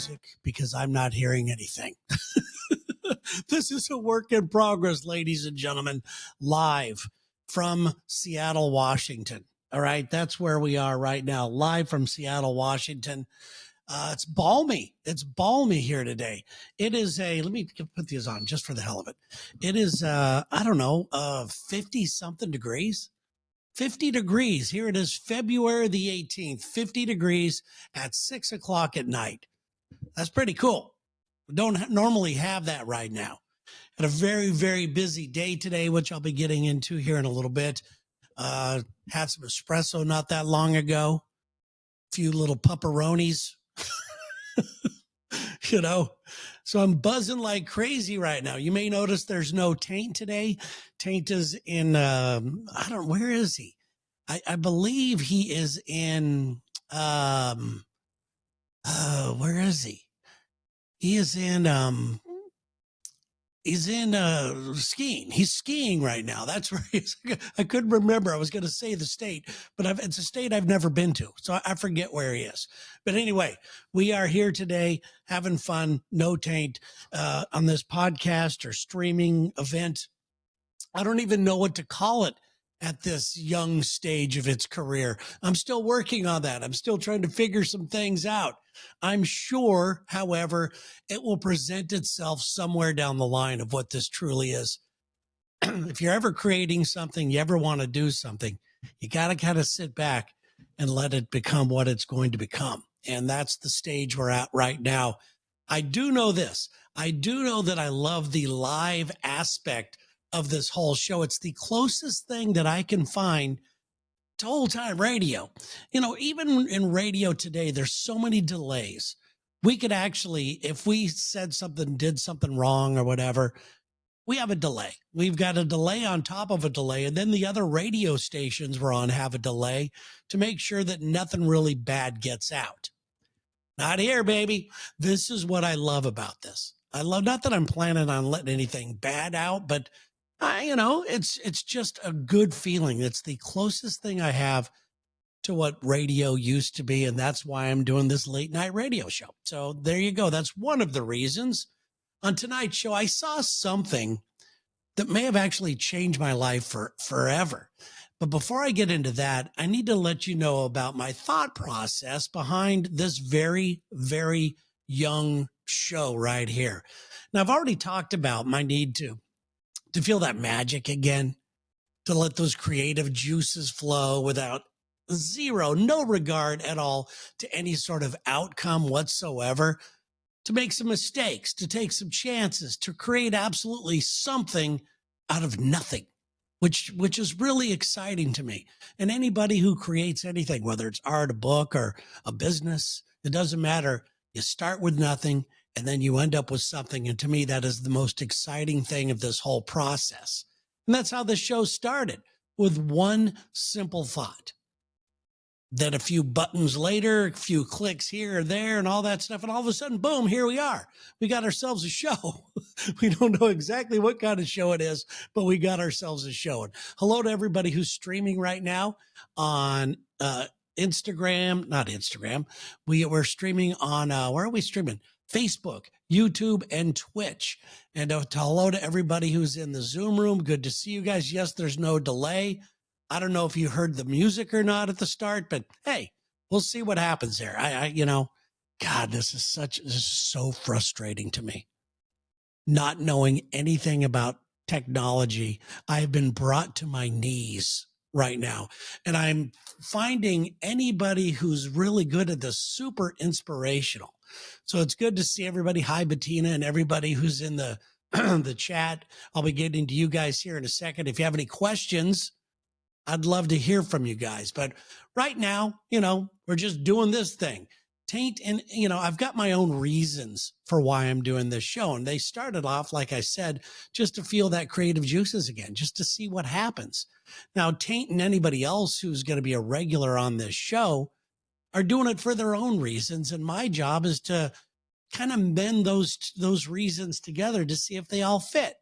music because I'm not hearing anything. This is a work in progress, ladies and gentlemen, live from Seattle, Washington. All right, that's where we are right now, live from Seattle, Washington. It's balmy. It's balmy here today. It is let me put these on just for the hell of it. It is, I don't know, 50 something degrees. 50 degrees. Here it is, February the 18th, 50 degrees at 6 o'clock at night. That's pretty cool. We don't normally have that right now. Had a very, very busy day today, which I'll be getting into here in a little bit. Had some espresso not that long ago. A few little pepperonis, So I'm buzzing like crazy right now. You may notice there's no Taint today. Taint is in, where is he? I believe he is in, where is he? He is in, skiing. He's skiing right now. That's where he's. I couldn't remember. I was going to say the state, but it's a state I've never been to. So I forget where he is. But anyway, we are here today having fun. No Taint on this podcast or streaming event. I don't even know what to call it at this young stage of its career. I'm still working on that. I'm still trying to figure some things out. I'm sure, however, it will present itself somewhere down the line of what this truly is. If you're ever creating something, you ever want to do something, you got to kind of sit back and let it become what it's going to become. And that's the stage we're at right now. I do know this. I do know that I love the live aspect of this whole show. It's the closest thing that I can find to old time radio. Even in radio today, there's so many delays. We could actually, if we said something, did something wrong or whatever, we have a delay. We've got a delay on top of a delay. And then the other radio stations we're on have a delay to make sure that nothing really bad gets out. Not here, baby. This is what I love about this. I love, not that I'm planning on letting anything bad out, but it's just a good feeling. It's the closest thing I have to what radio used to be. And that's why I'm doing this late night radio show. So there you go. That's one of the reasons. On tonight's show, I saw something that may have actually changed my life for forever. But before I get into that, I need to let you know about my thought process behind this very, very young show right here. Now, I've already talked about my need to feel that magic again, to let those creative juices flow without no regard at all to any sort of outcome whatsoever, to make some mistakes, to take some chances, to create absolutely something out of nothing, which is really exciting to me. And anybody who creates anything, whether it's art, a book, or a business, it doesn't matter. You start with nothing, and then you end up with something. And to me, that is the most exciting thing of this whole process. And that's how this show started, with one simple thought. Then a few buttons later, a few clicks here or there and all that stuff. And all of a sudden, boom, here we are. We got ourselves a show. We don't know exactly what kind of show it is, but we got ourselves a show. And hello to everybody who's streaming right now on Instagram, not Instagram. We're streaming on, where are we streaming? Facebook, YouTube, and Twitch. And hello to everybody who's in the Zoom room. Good to see you guys. Yes, there's no delay. I don't know if you heard the music or not at the start, but hey, we'll see what happens there. God, this is so frustrating to me. Not knowing anything about technology, I've been brought to my knees right now. And I'm finding anybody who's really good at this super inspirational. So it's good to see everybody. Hi, Bettina, and everybody who's in the, the chat. I'll be getting to you guys here in a second. If you have any questions, I'd love to hear from you guys. But right now, we're just doing this thing. Taint, and, I've got my own reasons for why I'm doing this show. And they started off, like I said, just to feel that creative juices again, just to see what happens. Now, Taint and anybody else who's going to be a regular on this show are doing it for their own reasons. And my job is to kind of mend those reasons together to see if they all fit.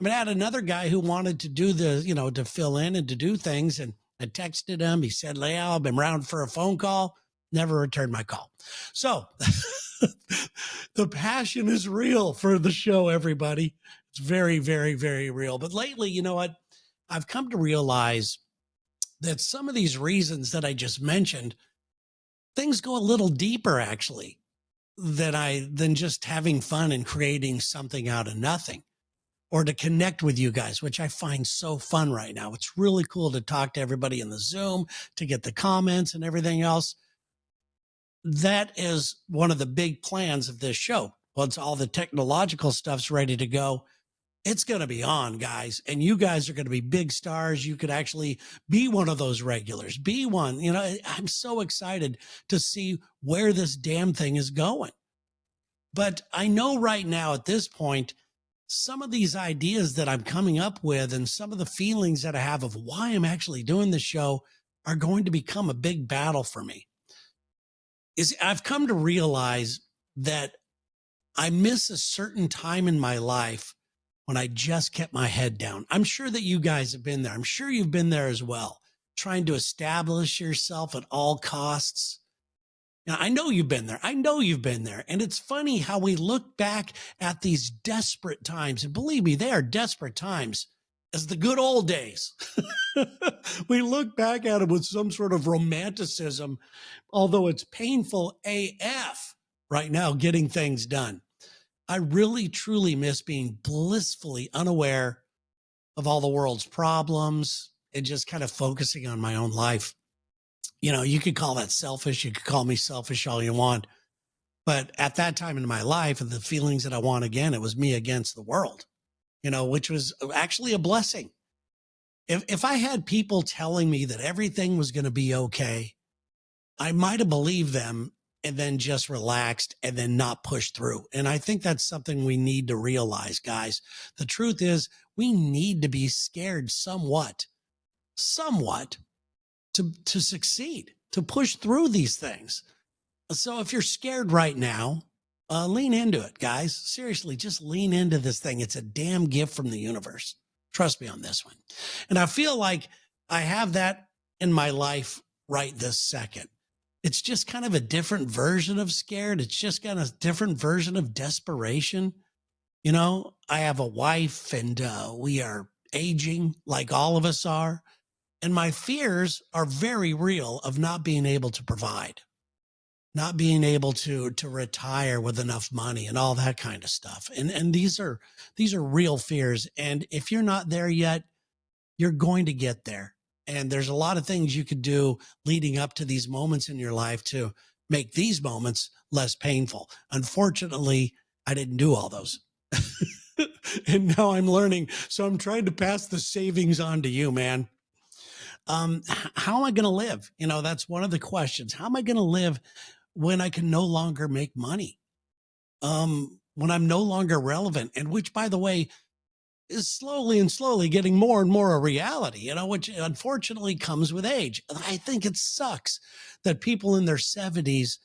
I had another guy who wanted to do to fill in and to do things. And I texted him. He said, I've been around for a phone call. Never returned my call. So The passion is real for the show, everybody. It's very, very, very real. But lately, you know what? I've come to realize that some of these reasons that I just mentioned, things go a little deeper actually than just having fun and creating something out of nothing or to connect with you guys, which I find so fun right now. It's really cool to talk to everybody in the Zoom, to get the comments and everything else. That is one of the big plans of this show. Once all the technological stuff's ready to go, it's going to be on, guys. And you guys are going to be big stars. You could actually be one of those regulars, be one. You know, I'm so excited to see where this damn thing is going. But I know right now at this point, some of these ideas that I'm coming up with and some of the feelings that I have of why I'm actually doing this show are going to become a big battle for me. I've come to realize that I miss a certain time in my life when I just kept my head down. I'm sure that you guys have been there. I'm sure you've been there as well, trying to establish yourself at all costs. Now, I know you've been there. I know you've been there. And it's funny how we look back at these desperate times. And believe me, they are desperate times as the good old days. We look back at it with some sort of romanticism, although it's painful AF right now getting things done. I really, truly miss being blissfully unaware of all the world's problems and just kind of focusing on my own life. You know, you could call that selfish. You could call me selfish all you want. But at that time in my life and the feelings that I want again, it was me against the world, you know, which was actually a blessing. If I had people telling me that everything was going to be okay, I might have believed them and then just relaxed and then not pushed through. And I think that's something we need to realize, guys. The truth is we need to be scared somewhat to succeed, to push through these things. So if you're scared right now, lean into it, guys. Seriously, just lean into this thing. It's a damn gift from the universe. Trust me on this one. And I feel like I have that in my life right this second. It's just kind of a different version of scared. It's just kind of a different version of desperation. You know, I have a wife and we are aging like all of us are. And my fears are very real of not being able to provide, not being able to retire with enough money and all that kind of stuff. And these are real fears. And if you're not there yet, you're going to get there. And there's a lot of things you could do leading up to these moments in your life to make these moments less painful. Unfortunately, I didn't do all those. And now I'm learning. So I'm trying to pass the savings on to you, man. How am I going to live? You know, that's one of the questions. How am I going to live when I can no longer make money? When I'm no longer relevant, and which, by the way, is slowly and slowly getting more and more a reality, you know, which unfortunately comes with age. I think it sucks that people in their 70s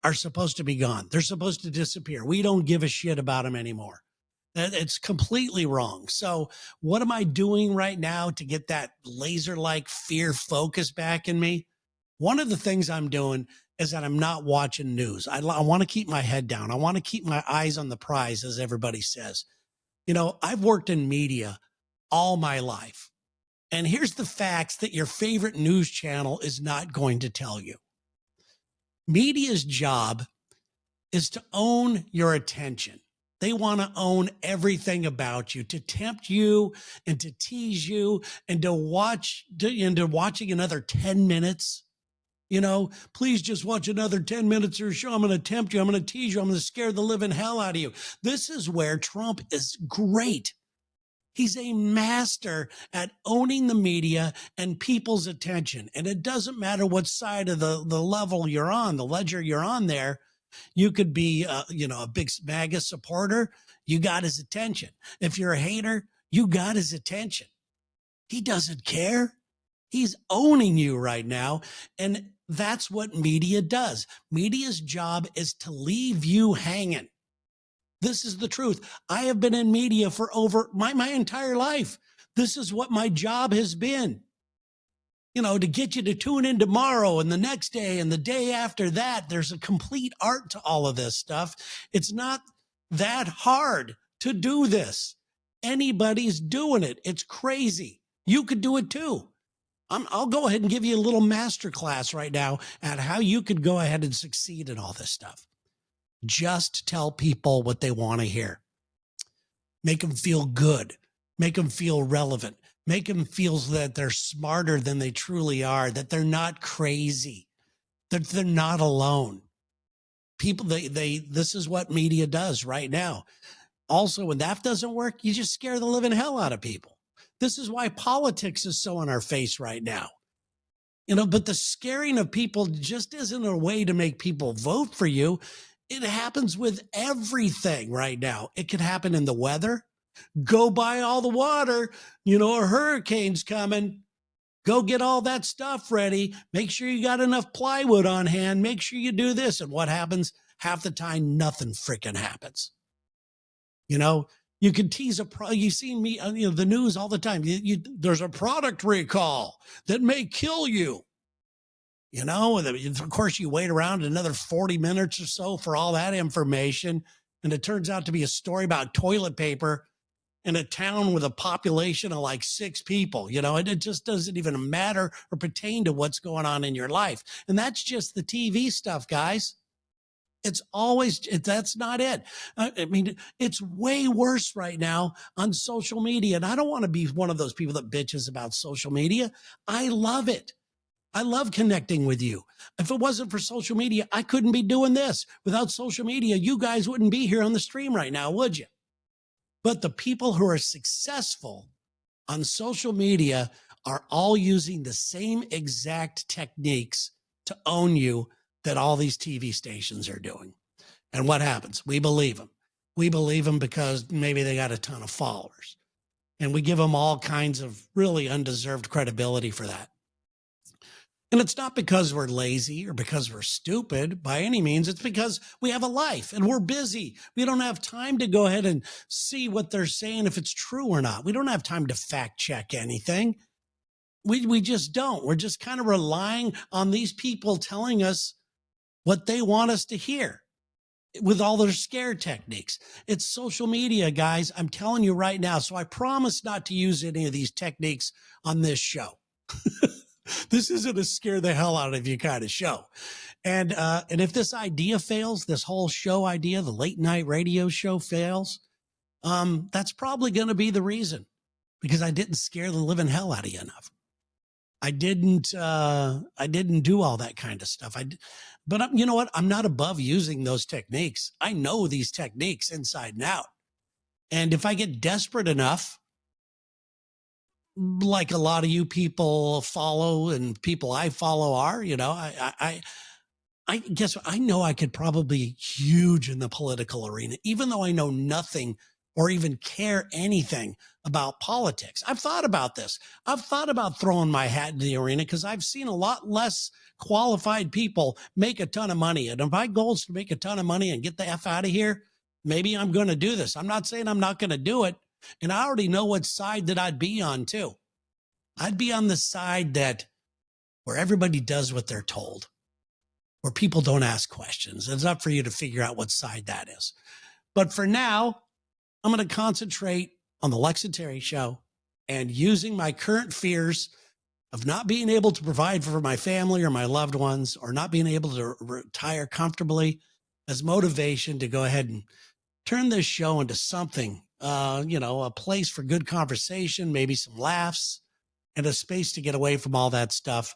are supposed to be gone. They're supposed to disappear. We don't give a shit about them anymore. It's completely wrong. So what am I doing right now to get that laser-like fear focus back in me? One of the things I'm doing is that I'm not watching news. I want to keep my head down. I want to keep my eyes on the prize, as everybody says. You know, I've worked in media all my life. And here's the facts that your favorite news channel is not going to tell you. Media's job is to own your attention. They want to own everything about you, to tempt you and to tease you and to watching another 10 minutes. You know, please just watch another 10 minutes or show. I'm going to tempt you. I'm going to tease you. I'm going to scare the living hell out of you. This is where Trump is great. He's a master at owning the media and people's attention. And it doesn't matter what side of the level you're on, the ledger you're on there. You could be, a big MAGA supporter. You got his attention. If you're a hater, you got his attention. He doesn't care. He's owning you right now. And that's what media does. Media's job is to leave you hanging. This is the truth. I have been in media for over my entire life. This is what my job has been. to get you to tune in tomorrow and the next day and the day after that. There's a complete art to all of this stuff. It's not that hard to do this. Anybody's doing it. It's crazy. You could do it too. I'll go ahead and give you a little master class right now at how you could go ahead and succeed in all this stuff. Just tell people what they want to hear. Make them feel good. Make them feel relevant. Make them feel that they're smarter than they truly are, that they're not crazy, that they're not alone. People, this is what media does right now. Also, when that doesn't work, you just scare the living hell out of people. This is why politics is so in our face right now. But the scaring of people just isn't a way to make people vote for you. It happens with everything right now. It could happen in the weather. Go buy all the water, a hurricane's coming. Go get all that stuff ready. Make sure you got enough plywood on hand. Make sure you do this. And what happens? Half the time, nothing freaking happens. You can tease you see me on the news all the time. There's a product recall that may kill you. Of course, you wait around another 40 minutes or so for all that information. And it turns out to be a story about toilet paper in a town with a population of like 6 people, and it just doesn't even matter or pertain to what's going on in your life. And that's just the TV stuff, guys. That's not it. I mean, it's way worse right now on social media. And I don't want to be one of those people that bitches about social media. I love it. I love connecting with you. If it wasn't for social media, I couldn't be doing this. Without social media, you guys wouldn't be here on the stream right now, would you? But the people who are successful on social media are all using the same exact techniques to own you that all these TV stations are doing. And what happens? We believe them. We believe them because maybe they got a ton of followers. And we give them all kinds of really undeserved credibility for that. And it's not because we're lazy or because we're stupid by any means. It's because we have a life and we're busy. We don't have time to go ahead and see what they're saying, if it's true or not. We don't have time to fact check anything. We just don't. We're just kind of relying on these people telling us what they want us to hear with all their scare techniques. It's social media, guys. I'm telling you right now. So I promise not to use any of these techniques on this show. This isn't a scare the hell out of you kind of show. And if this idea fails, this whole show idea, the late night radio show fails, that's probably going to be the reason, because I didn't scare the living hell out of you enough. I didn't do all that kind of stuff. But you know what? I'm not above using those techniques. I know these techniques inside and out. And if I get desperate enough, like a lot of you people follow and people I follow are, I guess I know I could probably be huge in the political arena, even though I know nothing or even care anything about politics. I've thought about this. I've thought about throwing my hat in the arena because I've seen a lot less qualified people make a ton of money. And if my goal is to make a ton of money and get the F out of here, maybe I'm going to do this. I'm not saying I'm not going to do it. And I already know what side that I'd be on too. I'd be on the side where everybody does what they're told, where people don't ask questions. It's up for you to figure out what side that is. But for now, I'm going to concentrate on the Lex and Terry show and using my current fears of not being able to provide for my family or my loved ones, or not being able to retire comfortably, as motivation to go ahead and turn this show into something, a place for good conversation, maybe some laughs, and a space to get away from all that stuff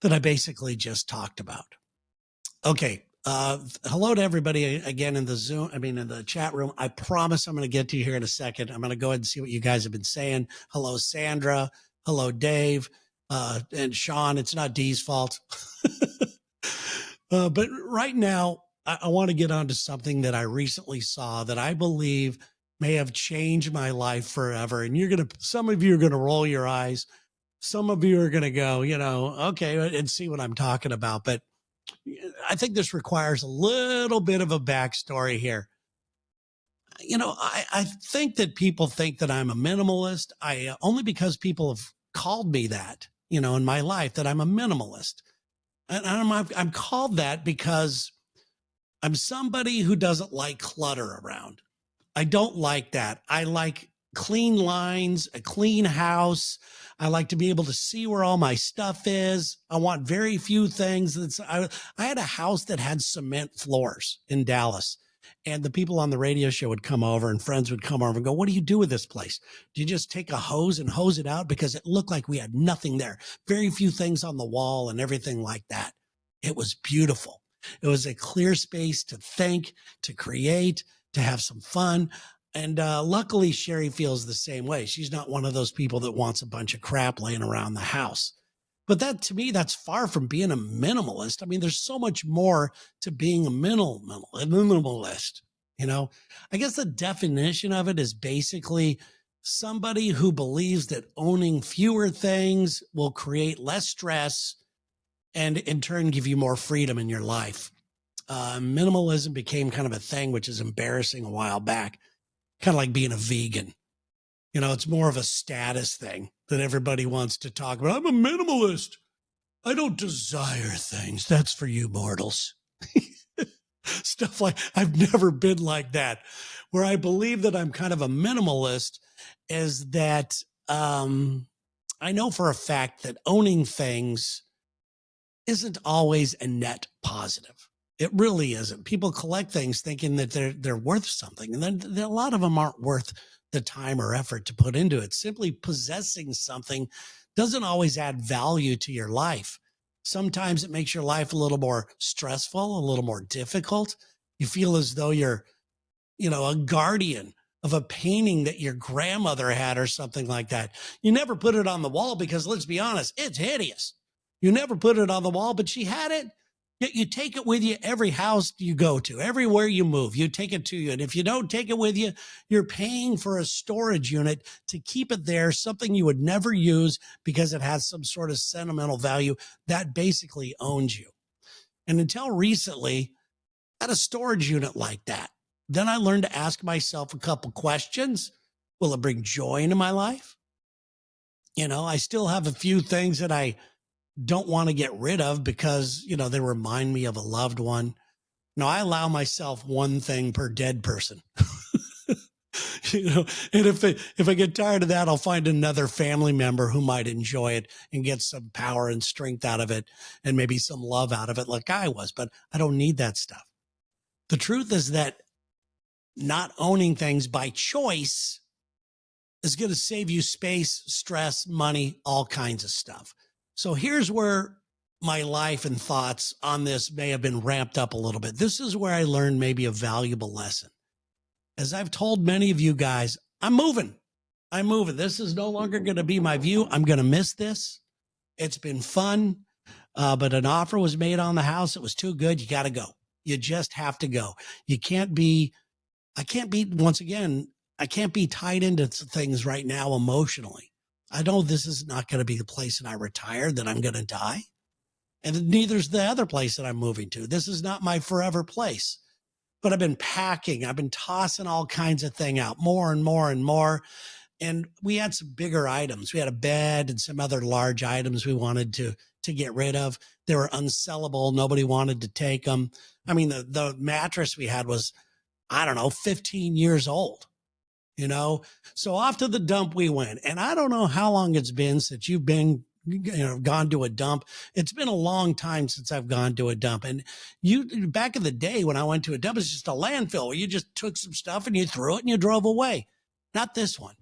that I basically just talked about. Okay. Hello to everybody again in the chat room. I promise I'm going to get to you here in a second. I'm going to go ahead and see what you guys have been saying. Hello, Sandra. Hello, Dave. And Sean. It's not Dee's fault. But right now, I want to get onto something that I recently saw that I believe may have changed my life forever. And some of you are going to roll your eyes. Some of you are going to go, okay, and see what I'm talking about. But I think this requires a little bit of a backstory here. I think that people think that I'm a minimalist. Only because people have called me that, in my life, that I'm a minimalist. And I'm called that because I'm somebody who doesn't like clutter around. I don't like that. I like clean lines, a clean house. I like to be able to see where all my stuff is. I want very few things. I had a house that had cement floors in Dallas. And the people on the radio show would come over and friends would come over and go, "What do you do with this place? Do you just take a hose and hose it out?" Because it looked like we had nothing there. Very few things on the wall and everything like that. It was beautiful. It was a clear space to think, to create, to have some fun. And luckily, Sherry feels the same way. She's not one of those people that wants a bunch of crap laying around the house. But that, to me, that's far from being a minimalist. I mean, there's so much more to being a minimalist. I guess the definition of it is basically somebody who believes that owning fewer things will create less stress and in turn give you more freedom in your life. Minimalism became kind of a thing, which is embarrassing a while back, kind of like being a vegan. It's more of a status thing that everybody wants to talk about. I'm a minimalist. I don't desire things. That's for you mortals. Stuff like, I've never been like that. Where I believe that I'm kind of a minimalist is that I know for a fact that owning things isn't always a net positive. It really isn't. People collect things thinking that they're worth something, and then a lot of them aren't worth the time or effort to put into it. Simply possessing something doesn't always add value to your life. Sometimes it makes your life a little more stressful, a little more difficult. You feel as though you're, a guardian of a painting that your grandmother had or something like that. You never put it on the wall because, let's be honest, it's hideous. You never put it on the wall, but she had it. Yet you take it with you every house you go to, everywhere you move, you take it to you. And if you don't take it with you, you're paying for a storage unit to keep it there, something you would never use because it has some sort of sentimental value that basically owns you. And until recently, I had a storage unit like that. Then I learned to ask myself a couple questions. Will it bring joy into my life? I still have a few things that I don't want to get rid of because, they remind me of a loved one. No, I allow myself one thing per dead person. And if I get tired of that, I'll find another family member who might enjoy it and get some power and strength out of it and maybe some love out of it like I was, but I don't need that stuff. The truth is that not owning things by choice is going to save you space, stress, money, all kinds of stuff. So here's where my life and thoughts on this may have been ramped up a little bit. This is where I learned maybe a valuable lesson. As I've told many of you guys, I'm moving. This is no longer going to be my view. I'm going to miss this. It's been fun, but an offer was made on the house. It was too good. You got to go. You just have to go. I can't be tied into things right now emotionally. I know this is not going to be the place that I retire, that I'm going to die. And neither's the other place that I'm moving to. This is not my forever place. But I've been packing. I've been tossing all kinds of thing out, more and more and more. And we had some bigger items. We had a bed and some other large items we wanted to get rid of. They were unsellable. Nobody wanted to take them. I mean, the mattress we had was, 15 years old. So off to the dump we went. And I don't know how long it's been since you've been, gone to a dump. It's been a long time since I've gone to a dump. And back in the day when I went to a dump, it's just a landfill where you just took some stuff and you threw it and you drove away. Not this one.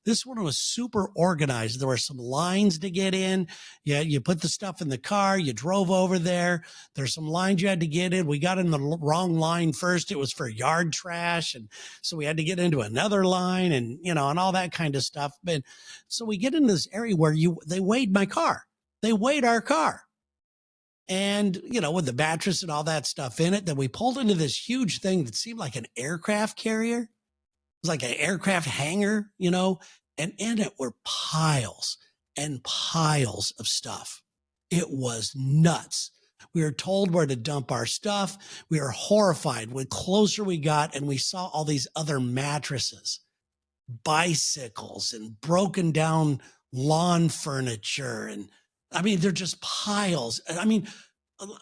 This one was super organized. There were some lines to get in. Yeah, you put the stuff in the car. You drove over there. There's some lines you had to get in. We got in the wrong line first. It was for yard trash. And so we had to get into another line and, and all that kind of stuff. But so we get into this area where they weighed my car. They weighed our car. And, with the mattress and all that stuff in it, then we pulled into this huge thing that seemed like an aircraft carrier. It was like an aircraft hangar, and in it were piles and piles of stuff. It was nuts. We were told where to dump our stuff. We were horrified. The closer we got and we saw all these other mattresses, bicycles, and broken down lawn furniture and I mean, they're just piles. I mean,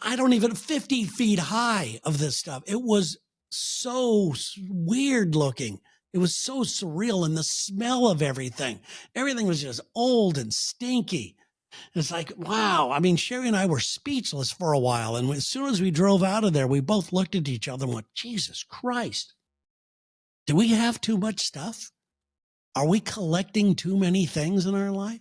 I don't even 50 feet high of this stuff. It was so weird looking. It was so surreal. And the smell of everything was just old and stinky. It's like, wow. I mean, Sherry and I were speechless for a while. And as soon as we drove out of there, we both looked at each other and went, Jesus Christ, do we have too much stuff? Are we collecting too many things in our life?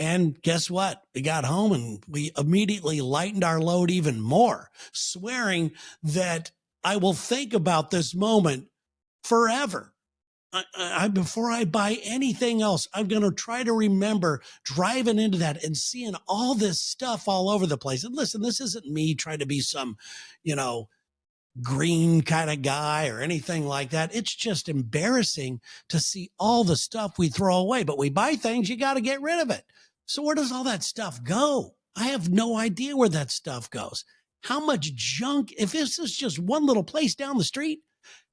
And guess what? We got home and we immediately lightened our load even more, swearing that I will think about this moment forever. Before I buy anything else, I'm going to try to remember driving into that and seeing all this stuff all over the place. And listen, this isn't me trying to be some, you know, green kind of guy or anything like that. It's just embarrassing to see all the stuff we throw away, but we buy things, you got to get rid of it. So where does all that stuff go? I have no idea where that stuff goes. How much junk, if this is just one little place down the street,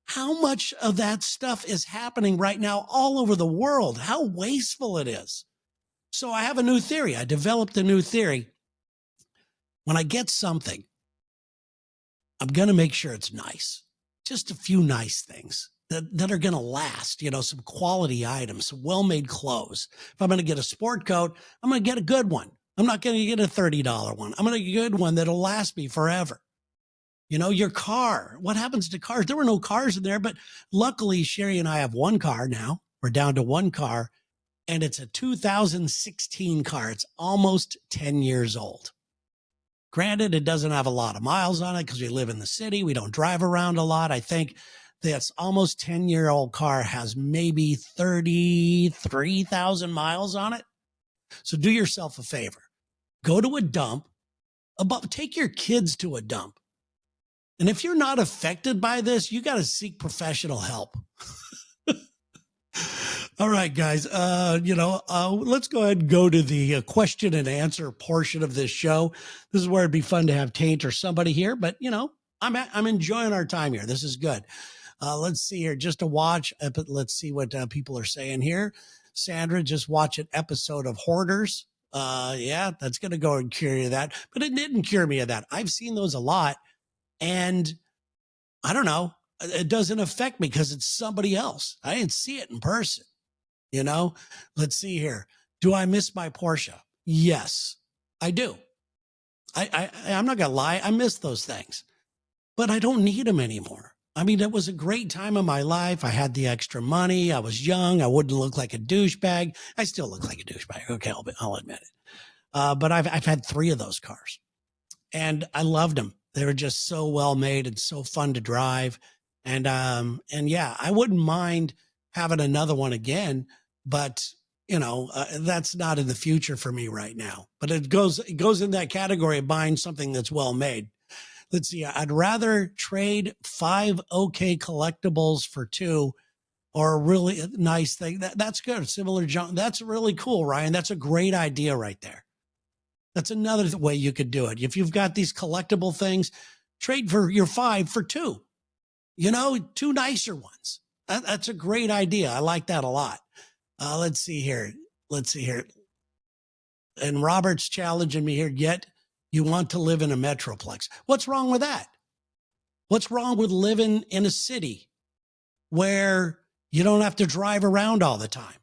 how much of that stuff is happening right now all over the world? How wasteful it is. So I have a new theory. I developed a new theory. When I get something, I'm going to make sure it's nice. Just a few nice things that are going to last, you know, some quality items, some well-made clothes. If I'm going to get a sport coat, I'm going to get a good one. I'm not going to get a $30 one. I'm going to get a good one that'll last me forever. You know, your car, what happens to cars? There were no cars in there, but luckily Sherry and I have one car now. We're down to one car, and it's a 2016 car. It's almost 10 years old. Granted, it doesn't have a lot of miles on it because we live in the city. We don't drive around a lot. I think this almost 10-year-old car has maybe 33,000 miles on it. So do yourself a favor. Go to a dump. Take your kids to a dump. And if you're not affected by this, you got to seek professional help. All right, guys. Let's go ahead and go to the question and answer portion of this show. This is where it'd be fun to have Taint or somebody here, but you know, I'm enjoying our time here. This is good. Let's see here, just to watch. Let's see what people are saying here. Sandra, just watch an episode of Hoarders. Yeah, that's going to go and cure you of that, but it didn't cure me of that. I've seen those a lot, and I don't know. It doesn't affect me because it's somebody else. I didn't see it in person. You know, let's see here. Do I miss my Porsche? Yes, I do. I'm not going to lie. I miss those things, but I don't need them anymore. I mean, it was a great time of my life. I had the extra money. I was young. I wouldn't look like a douchebag. I still look like a douchebag. Okay, I'll admit it. But I've had 3 of those cars, and I loved them. They were just so well made and so fun to drive. And yeah, I wouldn't mind having another one again, but you know, that's not in the future for me right now, but it goes in that category of buying something that's well made. Let's see. I'd rather trade 5 okay collectibles for 2 or a really nice thing. That's good. Similar junk. That's really cool, Ryan. That's a great idea right there. That's another way you could do it. If you've got these collectible things, trade for your 5 for 2. You know, 2 nicer ones. That's a great idea. I like that a lot. Let's see here. And Robert's challenging me here. Yet you want to live in a metroplex. What's wrong with that? What's wrong with living in a city where you don't have to drive around all the time?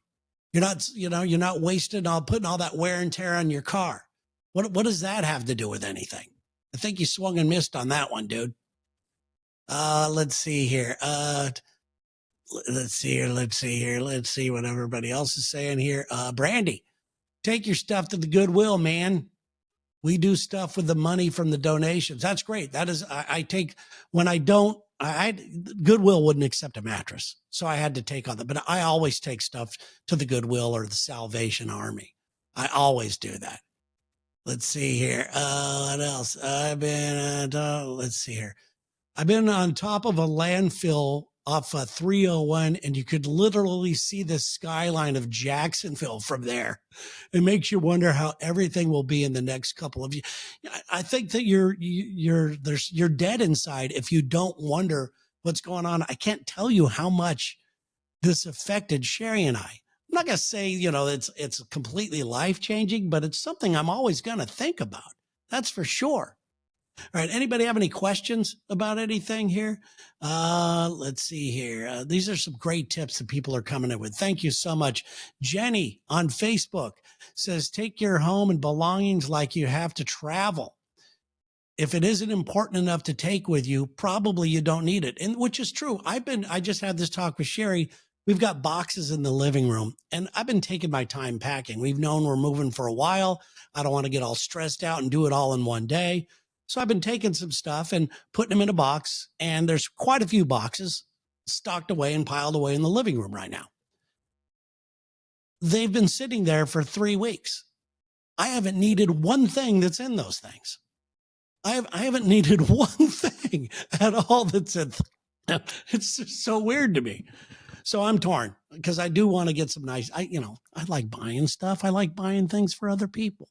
You're not wasting putting all that wear and tear on your car. What does that have to do with anything? I think you swung and missed on that one, dude. Let's see here. Let's see what everybody else is saying here. Brandy, take your stuff to the Goodwill, man. We do stuff with the money from the donations. That's great. That is, I take when I don't, Goodwill wouldn't accept a mattress. So I had to take on but I always take stuff to the Goodwill or the Salvation Army. I always do that. Let's see here. What else? Let's see here. I've been on top of a landfill off 301, and you could literally see the skyline of Jacksonville from there. It makes you wonder how everything will be in the next couple of years. I think that you're dead inside if you don't wonder what's going on. I can't tell you how much this affected Sherry and I. I'm not going to say, it's completely life changing, but it's something I'm always going to think about. That's for sure. All right. Anybody have any questions about anything here? Let's see here. These are some great tips that people are coming in with. Thank you so much. Jenny on Facebook says, take your home and belongings like you have to travel. If it isn't important enough to take with you, probably you don't need it. And which is true. I just had this talk with Sherry. We've got boxes in the living room and I've been taking my time packing. We've known we're moving for a while. I don't want to get all stressed out and do it all in one day. So I've been taking some stuff and putting them in a box, and there's quite a few boxes stocked away and piled away in the living room right now. They've been sitting there for 3 weeks. I haven't needed one thing that's in those things. I haven't needed one thing at all that's in. It's just so weird to me. So I'm torn because I do want to get some nice, I like buying stuff. I like buying things for other people.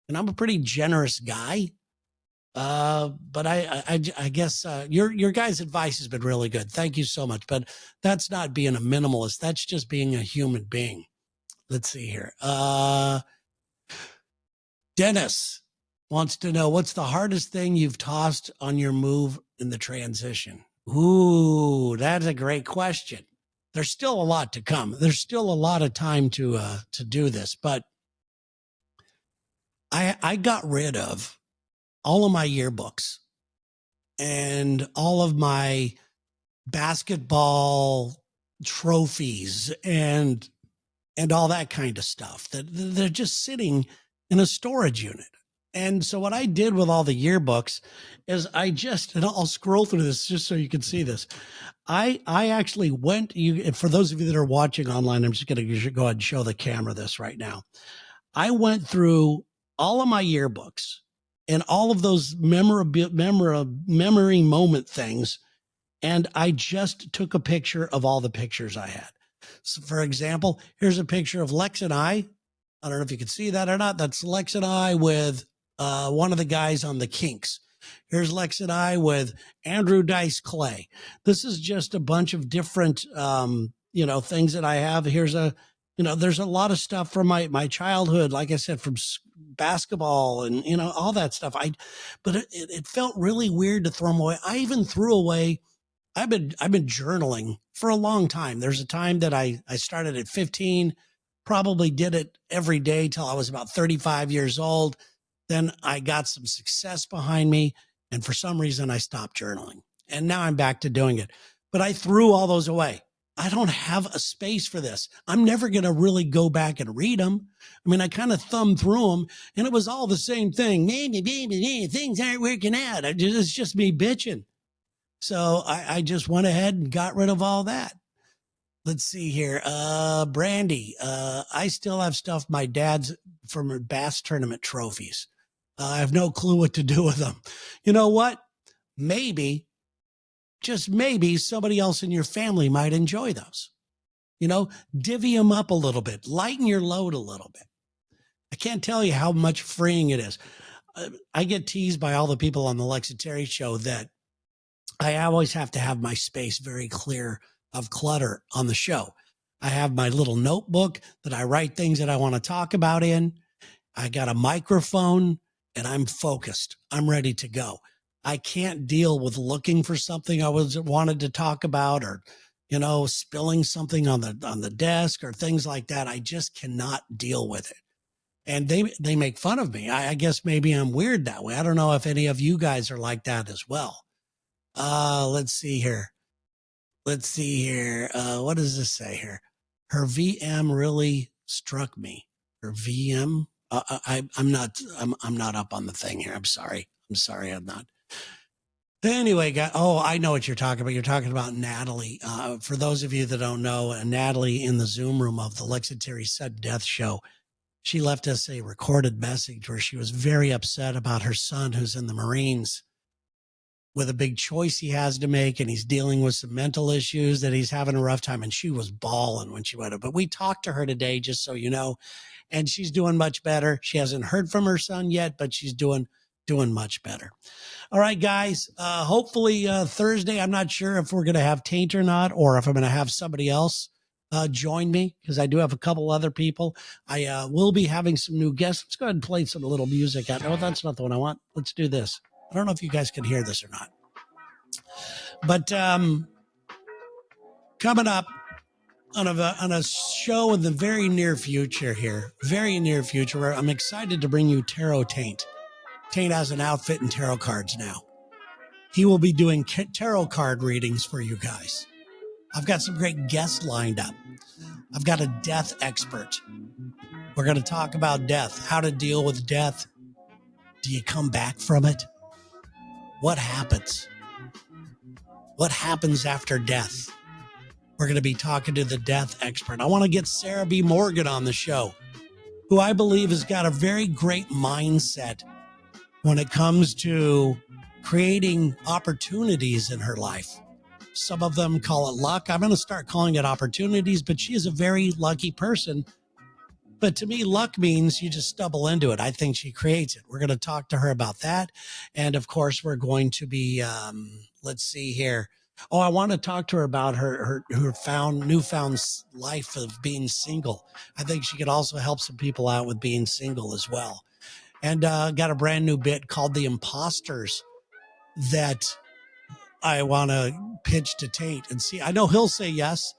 And I'm a pretty generous guy. But I guess your guys' advice has been really good. Thank you so much. But that's not being a minimalist. That's just being a human being. Let's see here. Dennis wants to know, what's the hardest thing you've tossed on your move in the transition? Ooh, that's a great question. There's still a lot to come. There's still a lot of time to do this, but I got rid of all of my yearbooks and all of my basketball trophies and all that kind of stuff that they're just sitting in a storage unit. And so what I did with all the yearbooks is and I'll scroll through this just so you can see this. I actually for those of you that are watching online, I'm just going to go ahead and show the camera this right now. I went through all of my yearbooks and all of those memory moment things. And I just took a picture of all the pictures I had. So for example, here's a picture of Lex and I don't know if you can see that or not. That's Lex and I with one of the guys on the Kinks. Here's Lex and I with Andrew Dice Clay. This is just a bunch of different, things that I have. Here's there's a lot of stuff from my childhood, like I said, from basketball and, all that stuff. But it felt really weird to throw them away. I even threw away, I've been journaling for a long time. There's a time that I started at 15, probably did it every day till I was about 35 years old. Then I got some success behind me. And for some reason I stopped journaling, and now I'm back to doing it, but I threw all those away. I don't have a space for this. I'm never going to really go back and read them. I mean, I kind of thumbed through them and it was all the same thing. Things aren't working out. It's just me bitching. So I just went ahead and got rid of all that. Let's see here. Brandy, I still have stuff my dad's from bass tournament trophies. I have no clue what to do with them. You know what? Maybe, just maybe, somebody else in your family might enjoy those. Divvy them up a little bit, lighten your load a little bit. I can't tell you how much freeing it is. I get teased by all the people on the Lex and Terry show that I always have to have my space very clear of clutter on the show. I have my little notebook that I write things that I want to talk about in. I got a microphone and I'm focused. I'm ready to go. I can't deal with looking for something I wanted to talk about, or, spilling something on the desk or things like that. I just cannot deal with it. And they make fun of me. I guess maybe I'm weird that way. I don't know if any of you guys are like that as well. Let's see here. What does this say here? Her VM really struck me. Her VM. I'm not up on the thing here. I'm sorry. I'm not. Anyway, I know what you're talking about. You're talking about Natalie. For those of you that don't know, Natalie in the Zoom room of the Lex and Terry Sudden Death Show, she left us a recorded message where she was very upset about her son who's in the Marines with a big choice he has to make, and he's dealing with some mental issues that he's having a rough time. And she was bawling when she went up. But we talked to her today, just so you know, and she's doing much better. She hasn't heard from her son yet, but she's doing much better. All right, guys. Hopefully Thursday, I'm not sure if we're going to have Taint or not, or if I'm going to have somebody else join me, because I do have a couple other people. I will be having some new guests. Let's go ahead and play some little music out. No, that's not the one I want. Let's do this. I don't know if you guys can hear this or not. But coming up on a show in the very near future where I'm excited to bring you Tarot Taint. Taint has an outfit in tarot cards now. He will be doing tarot card readings for you guys. I've got some great guests lined up. I've got a death expert. We're going to talk about death, how to deal with death. Do you come back from it? What happens? What happens after death? We're going to be talking to the death expert. I want to get Sarah B. Morgan on the show, who I believe has got a very great mindset when it comes to creating opportunities in her life. Some of them call it luck. I'm going to start calling it opportunities, but she is a very lucky person. But to me, luck means you just stumble into it. I think she creates it. We're going to talk to her about that. And of course, we're going to be, let's see here. Oh, I want to talk to her about her newfound life of being single. I think she could also help some people out with being single as well. And got a brand new bit called The Imposters that I want to pitch to Tate and see. I know he'll say yes.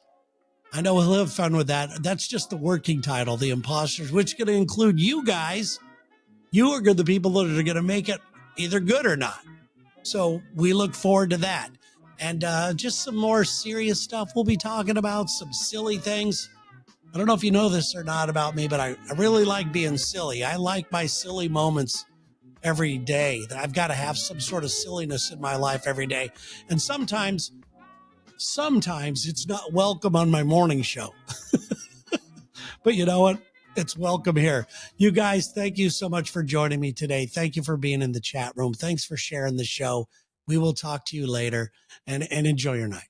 I know he'll have fun with that. That's just the working title, The Imposters, which is going to include you guys. You are the people that are going to make it either good or not. So we look forward to that. And just some more serious stuff we'll be talking about, some silly things. I don't know if you know this or not about me, but I really like being silly. I like my silly moments every day. I've got to have some sort of silliness in my life every day. And sometimes it's not welcome on my morning show. But you know what? It's welcome here. You guys, thank you so much for joining me today. Thank you for being in the chat room. Thanks for sharing the show. We will talk to you later and enjoy your night.